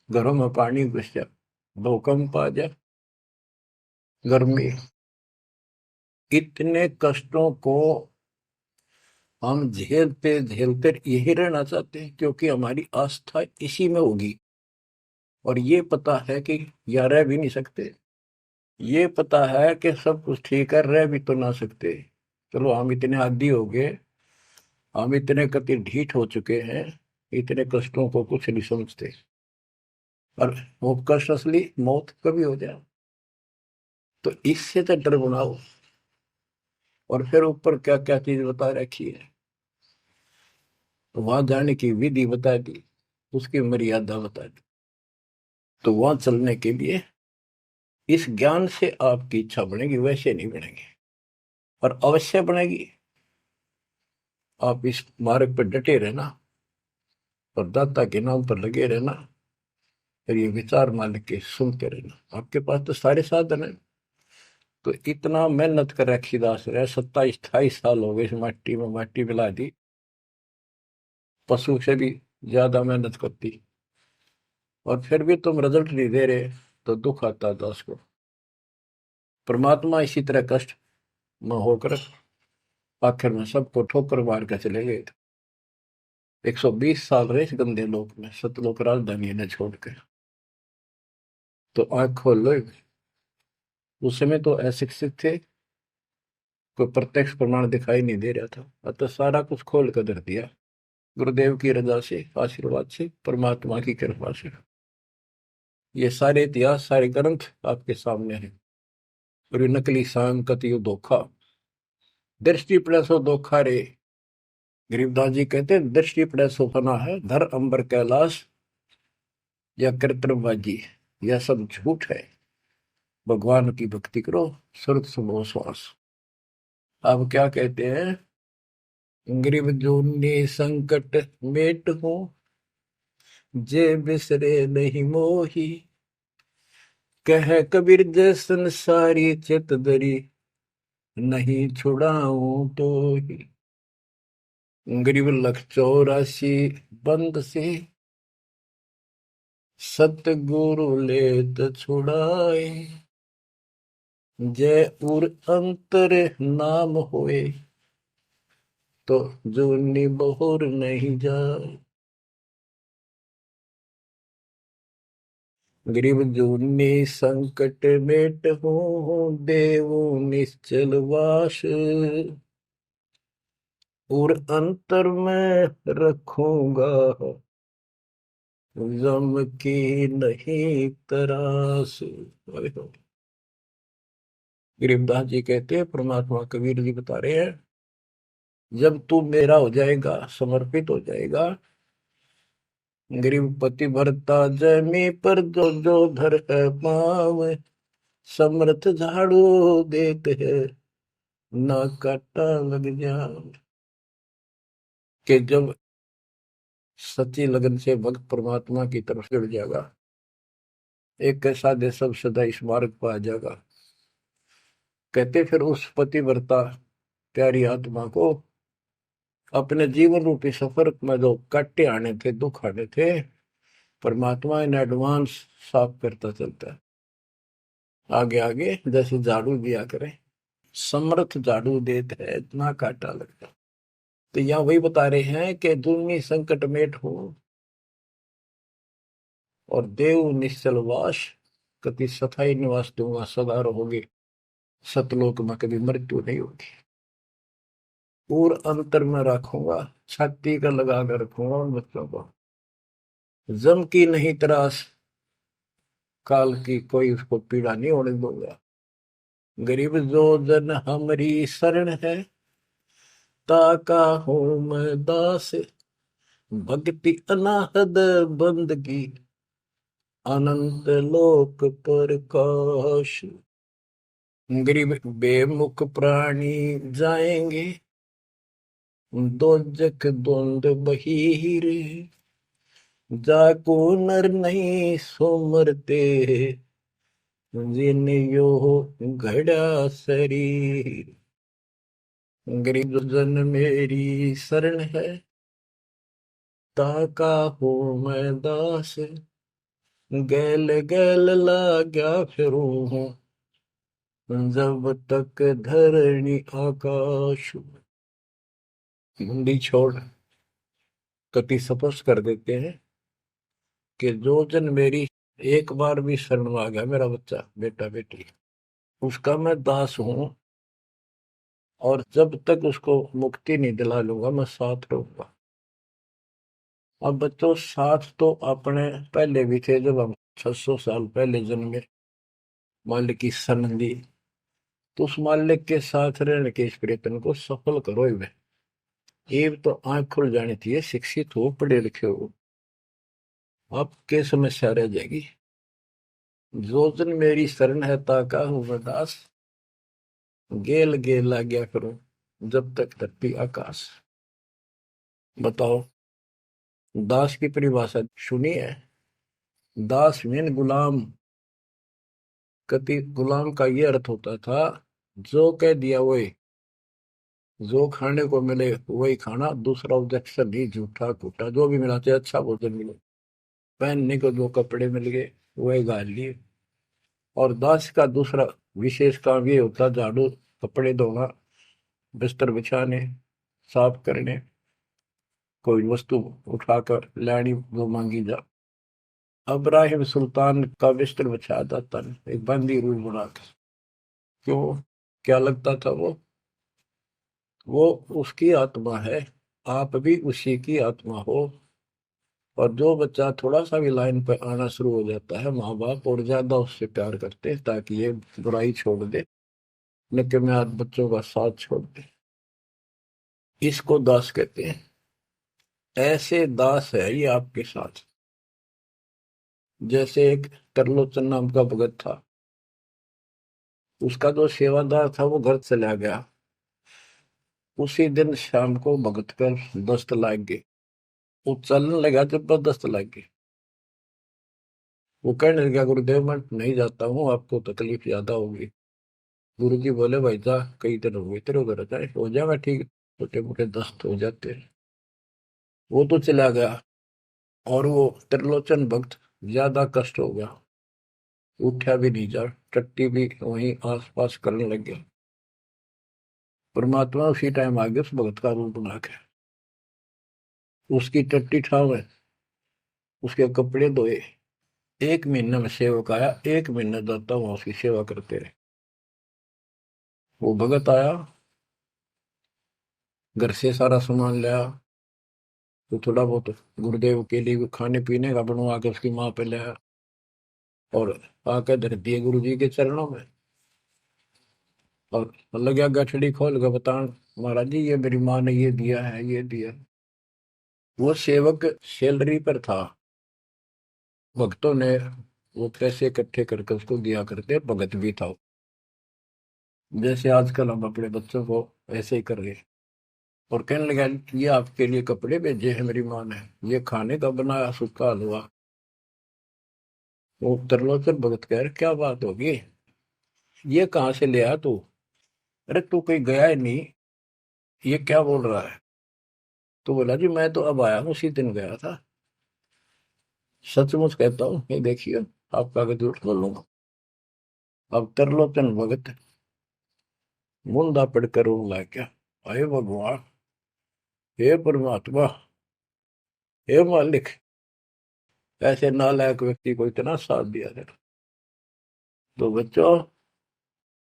घरों में पानी घुस जाए, भूकंप आ जाए, गर्मी, इतने कष्टों को हम झेलते झेलते यही रहना चाहते हैं, क्योंकि हमारी आस्था इसी में होगी। और ये पता है कि या रह भी नहीं सकते, ये पता है कि सब कुछ ठीक है, रह भी तो ना सकते। चलो हम इतने आदी हो गए, हम इतने कति ढीठ हो चुके हैं, इतने कष्टों को कुछ नहीं समझते। और वो कष्ट असली मौत कभी हो जाए, तो इससे तो डर बनाओ। और फिर ऊपर क्या क्या चीज बता रखी है, तो वहां जाने की विधि बता दी, उसकी मर्यादा बता दी। तो वहां चलने के लिए इस ज्ञान से आपकी इच्छा बनेगी, वैसे नहीं बनेगी, और अवश्य बनेगी। आप इस मार्ग पर डटे रहना और दाता के नाम पर लगे रहना, फिर ये विचार मालिक के सुनते रहना। आपके पास तो सारे साधन है। तो इतना मेहनत कर रखी दास रहे, 27-28 साल हो गए इस माटी में माटी मिला दी, पशु से भी ज्यादा मेहनत करती, और फिर भी तुम रिजल्ट नहीं दे रहे, तो दुख आता है दास को। परमात्मा इसी तरह कष्ट में होकर आखिर में सबको ठोकर मार कर चले गए थे। 120 साल रहे इस गंदे लोक में, सतलोक राजधानी ने छोड़ के। तो आंख खोल लो। उस समय तो अशिक्षित थे, कोई प्रत्यक्ष प्रमाण दिखाई नहीं दे रहा था, अतः सारा कुछ खोल कर धर दिया, गुरुदेव की रजा से, आशीर्वाद से, परमात्मा की कृपा से। ये सारे इतिहास, सारे ग्रंथ आपके सामने हैं। और ये नकली सांग कतियो धोखा, दृष्टि पड़े सो धोखा रे। गरीबदास जी कहते हैं दृष्टि पड़े सो फना है, धर अंबर कैलाश या कृत्रिमबाजी, यह सब झूठ है। भगवान की भक्ति करो, सुरत सुबह श्वास। अब क्या कहते हैं, गरीब जूनी संकट मेट हो, जे बिसरे नहीं मोही, कह कबीर जय संसारी चित दरी, नहीं छुड़ाऊं तो ही। गरीब लख 84 बंद से, सतगुरु लेत छुड़ाए, जय उर अंतर नाम होए, तो जूनी बहुर नहीं जाए। गरीब जूनी संकट मेट हूँ, देवू निश्चल वास, और अंतर में रखूंगा, गम की नहीं तरास। गरीबदास जी कहते हैं, परमात्मा कबीर जी बता रहे हैं, जब तू मेरा हो जाएगा, समर्पित हो जाएगा, गरीब पति भरता जमी पर जो जो धर है पाव, समर्थ झाड़ू देते हैं, ना काटा लग जाए। कि जब सच्ची लगन से भक्त परमात्मा की तरफ जुड़ जाएगा, एक कैसा दे सब सदा इस मार्ग पर आ जाएगा। कहते फिर उस पतिव्रता प्यारी आत्मा को अपने जीवन रूपी सफर में जो काटे आने थे, दुख आने थे, परमात्मा इन एडवांस साफ करता चलता है। आगे आगे जैसे झाड़ू दिया करे, समर्थ झाड़ू देते है, इतना काटा लगता। तो यहाँ वही बता रहे हैं कि दुर्मी संकट मेट हो, और देव निश्चल वास, कति सथाई निवास दूंगा, सदा रहोगे सतलोक में, कभी मृत्यु नहीं होगी। और अंतर में रखूंगा, छाती का लगा कर रखूंगा उन बच्चों को, जम की नहीं त्रास, काल की कोई उसको पीड़ा नहीं होने दूंगा। गरीब जो जन हमारी शरण है, ताका हूं मैं दास, भक्ति अनाहद बंदगी, अनंत लोक प्रकाश। गरीब बेमुख प्राणी जाएंगे दोजख द्वंद बहीर, जाको नर नहीं सो मरते, जिन यो घड़ा शरीर। गरीब जन मेरी शरण है, ताका हो मैं दास, गैल गैल लाग्या फिरूं हूँ, जब तक धरणी आकाश। मुंडी छोड़ कति स्पष्ट कर देते हैं कि जो जन मेरी एक बार भी शरण में आ गया, मेरा बच्चा बेटा बेटी, उसका मैं दास हूं, और जब तक उसको मुक्ति नहीं दिला लूंगा मैं साथ रहूंगा। अब बच्चों साथ तो अपने पहले भी थे, जब हम 600 साल पहले जन्मे, मालिक की शरण दी, तो उस मालिक के साथ रहने के इस प्रयत्न को सफल करो ही। ये तो आंख खुल जानी चाहिए, शिक्षित हो पढ़े लिखे हो, आपके समस्या रह जाएगी। जो जन मेरी शरण है ताका हूँ मैं दास, गेल गेल आ गया करूं, जब तक धरती आकाश। बताओ, दास की परिभाषा सुनी है? दास मीन गुलाम। कति गुलाम का ये अर्थ होता था, जो कह दिया वही, जो खाने को मिले वही खाना, दूसरा ऑब्जेक्शन नहीं, झूठा कूटा जो भी मिला, चाहे अच्छा भोजन मिले, पहनने को जो कपड़े मिल गए वही गाल लिए। और दास का दूसरा विशेष काम ये होता, झाड़ू, कपड़े धोना, बिस्तर बिछाने, साफ करने, कोई वस्तु उठाकर लानी वो मांगी जा। अब्राहिम सुल्तान का बिस्तर बिछाया जाता नहीं, एक बंदी रूम बनाकर। क्यों? क्या लगता था वो उसकी आत्मा है, आप भी उसी की आत्मा हो। और जो बच्चा थोड़ा सा भी लाइन पर आना शुरू हो जाता है, माँ बाप और ज्यादा उससे प्यार करते हैं ताकि ये बुराई छोड़ दे, लेकिन मैं आज बच्चों का साथ छोड़ दे। इसको दास कहते हैं। ऐसे दास है ये आपके साथ। जैसे एक तरलोचन नाम का भगत था, उसका जो सेवादार था वो घर चला गया। उसी दिन शाम को भगत पर दस्त लग गई, वो चलने लगा, जबरदस्त लग गई। वो कहने लगा, गुरुदेव मैं नहीं जाता हूँ, आपको तकलीफ ज्यादा होगी। गुरु जी बोले, भाई जा, कई दिन हो गए तेरे उधर, जाए हो जाएगा ठीक, छोटे मोटे दस्त हो जाते हैं। वो तो चला गया, और वो त्रिलोचन भक्त ज्यादा कष्ट हो गया, उठा भी नहीं जा, टट्टी भी वहीं आस पास करने लग गया। परमात्मा उसी टाइम आ गया उस भगत का रूप बना के, उसकी टट्टी ठावे, उसके कपड़े धोए। एक महीने में सेवक आया, एक महीने दाता वहां उसकी सेवा करते रहे। वो भगत आया, घर से सारा सामान लाया, तो थोड़ा बहुत गुरुदेव के लिए खाने पीने का बनवा के उसकी माँ पे लाया, और आकर धर दिए गुरु जी के चरणों में। और लगा गठड़ी खोल के बतान, महाराज जी ये मेरी माँ ने ये दिया है, ये दिया। वो सेवक सैलरी पर था, भक्तों ने वो पैसे इकट्ठे करके उसको दिया करते, भगत भी था। जैसे आजकल हम अपने बच्चों को ऐसे ही कर रहे। और कहने लगा, ये आपके लिए कपड़े भेजे हैं मेरी माँ ने, ये खाने का बनाया सूखा हलवा। वो त्रिलोचन भगत कह रहे, क्या बात होगी, ये कहाँ से ले आया तू? अरे तू कहीं गया ही नहीं, ये क्या बोल रहा है? तो बोला, जी मैं तो अब आया हूँ, उसी दिन गया था। सचमुच कहता हूँ, ये देखिए, आपका आगे झूठ बोलूंगा। अब त्रिलोचन भगत मुंदा पड़कर रोने लग गया, अरे भगवान, हे परमात्मा, हे मालिक, ऐसे नालायक व्यक्ति को इतना साथ दिया है। तो बच्चों,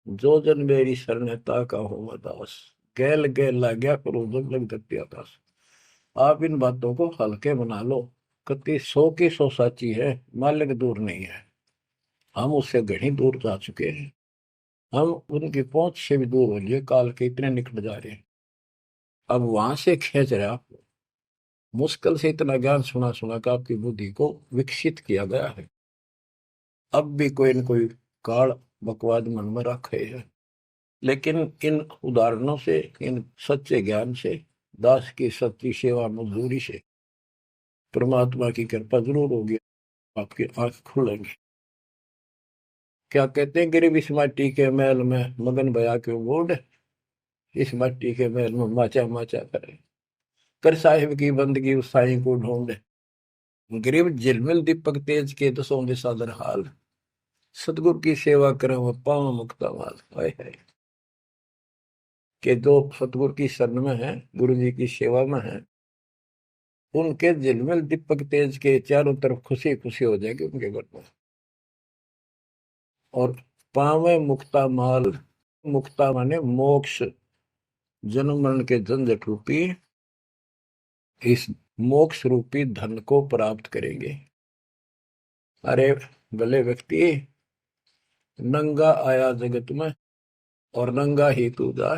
जो जन मेरी शरणता का हो दास, गैल गैल ला गया करो जब लग दत्या दास। आप इन बातों को हल्के बना लो, कति 100 की 100 साची है, मालिक दूर नहीं है, हम उससे घनी दूर जा चुके हैं। हम उनकी पहुंच से भी दूर हो लिए, काल के इतने निकट जा रहे हैं। अब वहां से खींच रहे आप, मुश्किल से इतना ज्ञान सुना सुना कर आपकी बुद्धि को विकसित किया गया है। अब भी कोई न कोई काल बकवाद मन में रखे है। लेकिन इन उदाहरणों से, इन सच्चे ज्ञान से, दास की सच्ची सेवा मजदूरी से परमात्मा की कृपा जरूर होगी, आपकी आंख खुलेंगी। क्या कहते हैं, गिरिव इस माटी के महल में मगन भया क्यों बूढ़, इस मिट्टी के महल में माचा माचा करे, कर साहिब की बंदगी उस साईं को ढूंढे। गिरिव झिलमिल दीपक तेज के दसों दिशा दर हाल, सतगुरु की सेवा करें वो पावन मुक्ता माल। हाय हाय, के जो सतगुरु की शरण में है, गुरु जी की सेवा में है, उनके झिलमिल दीपक तेज के चारों तरफ खुशी खुशी हो जाएगी उनके घर में। और पावे मुक्ता माल, मुक्ता माने मोक्ष, जन्म मरण के झंझट रूपी इस मोक्ष रूपी धन को प्राप्त करेंगे। अरे भले व्यक्ति, नंगा आया जगत में और नंगा ही तू जा,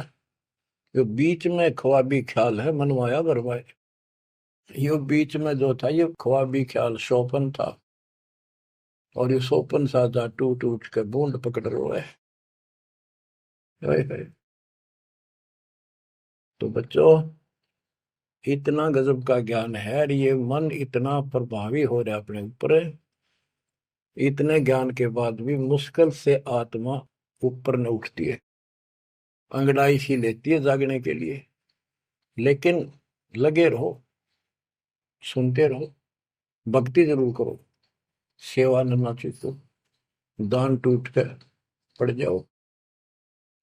यो बीच में ख्वाबी ख्याल है मनवाया बरवाए। यो बीच में जो था ये ख्वाबी ख्याल शोपन था, और ये शोपन साजा टूट टूट के बूंद पकड़ रोए। तो बच्चों, इतना गजब का ज्ञान है, और ये मन इतना प्रभावी हो रहा है अपने ऊपर, इतने ज्ञान के बाद भी मुश्किल से आत्मा ऊपर न उठती है, अंगड़ाई सी लेती है जागने के लिए। लेकिन लगे रहो, सुनते रहो, भक्ति जरूर करो, सेवा न चूको, दान टूट कर पड़ जाओ।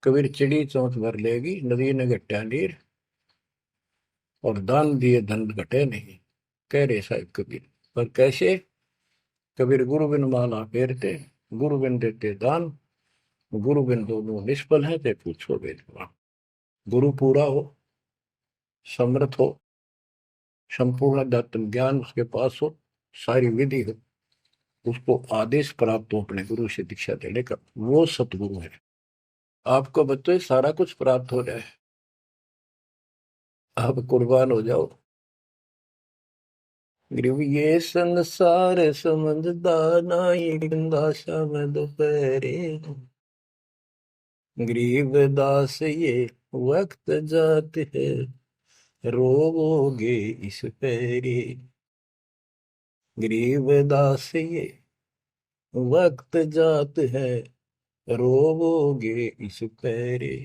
कबीर चिड़ी चौंच भर लेगी, नदी ने घटा नीर, और दान दिए धन घटे नहीं, कह रहे साहिब कबीर। पर कैसे? कबीर गुरु बिन माला फेरते, गुरु बिन देते दान, गुरु बिन दोनों निष्फल है, ते पूछो वेदवान। गुरु पूरा हो, समर्थ हो, संपूर्ण अध्यात्म ज्ञान उसके पास हो, सारी विधि हो, उसको आदेश प्राप्त हो अपने गुरु से दीक्षा देने का, वो सतगुरु है। आपको बच्चों सारा कुछ प्राप्त हो जाए, आप कुर्बान हो जाओ। गुरु ये संसार समझदा नाई, दासा में दोपहरे, गरीब दास ये वक्त जात है, रोवोगे इस पैरी। गरीब दास ये वक्त जात है, रोवोगे इस पैरी।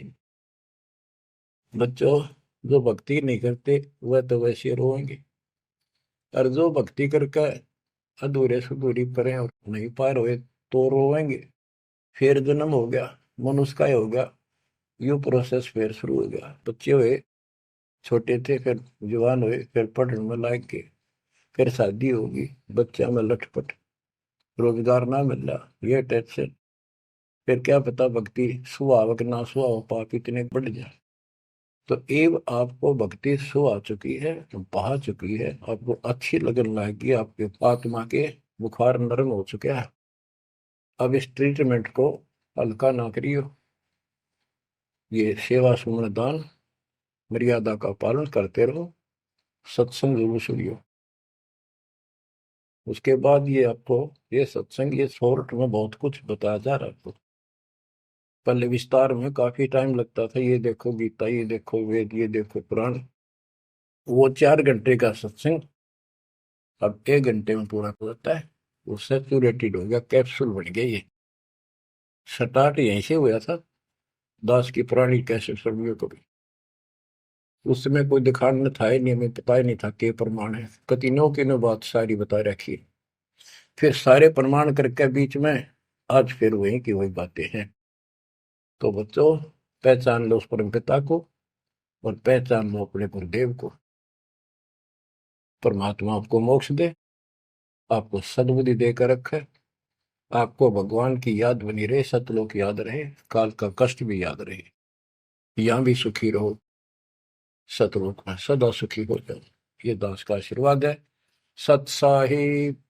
बच्चों, जो भक्ति नहीं करते वह तो वैसे रोएंगे, और जो भक्ति करके अधूरे सुधूरी परे और नहीं पार हुए तो रोएंगे। फिर जन्म हो गया, मनुष्य का ही हो गया, यू प्रोसेस फिर शुरू हो गया। बच्चे हुए, छोटे थे, फिर जवान हुए, फिर पढ़ने में लायक के, फिर शादी होगी, बच्चा में लटपट, रोजगार ना मिल रहा, ये टेंशन, फिर क्या पता भक्ति सुहावक ना सुहाव पाप इतने बढ़ जाए। तो एव आपको भक्ति सो आ चुकी है, बहा चुकी है, आपको अच्छी लगन लगी, आपके आत्मा के बुखार नरम हो चुके हैं। अब इस ट्रीटमेंट को हल्का ना करियो, ये सेवा सुमन दान मर्यादा का पालन करते रहो, सत्संग जरूर सुनियो। उसके बाद ये आपको ये सत्संग, ये शॉर्ट में बहुत कुछ बताया जा रहा है आपको। पहले विस्तार में काफी टाइम लगता था, ये देखो गीता, ये देखो वेद, ये देखो पुराण, वो 4 घंटे का सत्संग अब 1 घंटे में पूरा हो जाता है। वो सैचुरेटेड हो गया, कैप्सूल बन गया। ये स्टार्ट यहीं से हुआ था, दास की पुरानी कैसेट सर्वियों को भी। उस समय कोई दिखाने था ही नहीं, हमें पता ही नहीं था के प्रमाण है, कतिनों की नो बात सारी बता रखी। फिर सारे प्रमाण करके बीच में आज फिर वही की वही बातें हैं। तो बच्चों, पहचान लो उस परम पिता को, और पहचान लो अपने गुरुदेव को। परमात्मा आपको मोक्ष दे, आपको सद्बुद्धि देकर रखे, आपको भगवान की याद बनी रहे, सतलोक याद रहे, काल का कष्ट भी याद रहे, यहाँ भी सुखी रहो, सतलोक में सदा सुखी हो जाओ। ये दास का आशीर्वाद है। सत साहिब।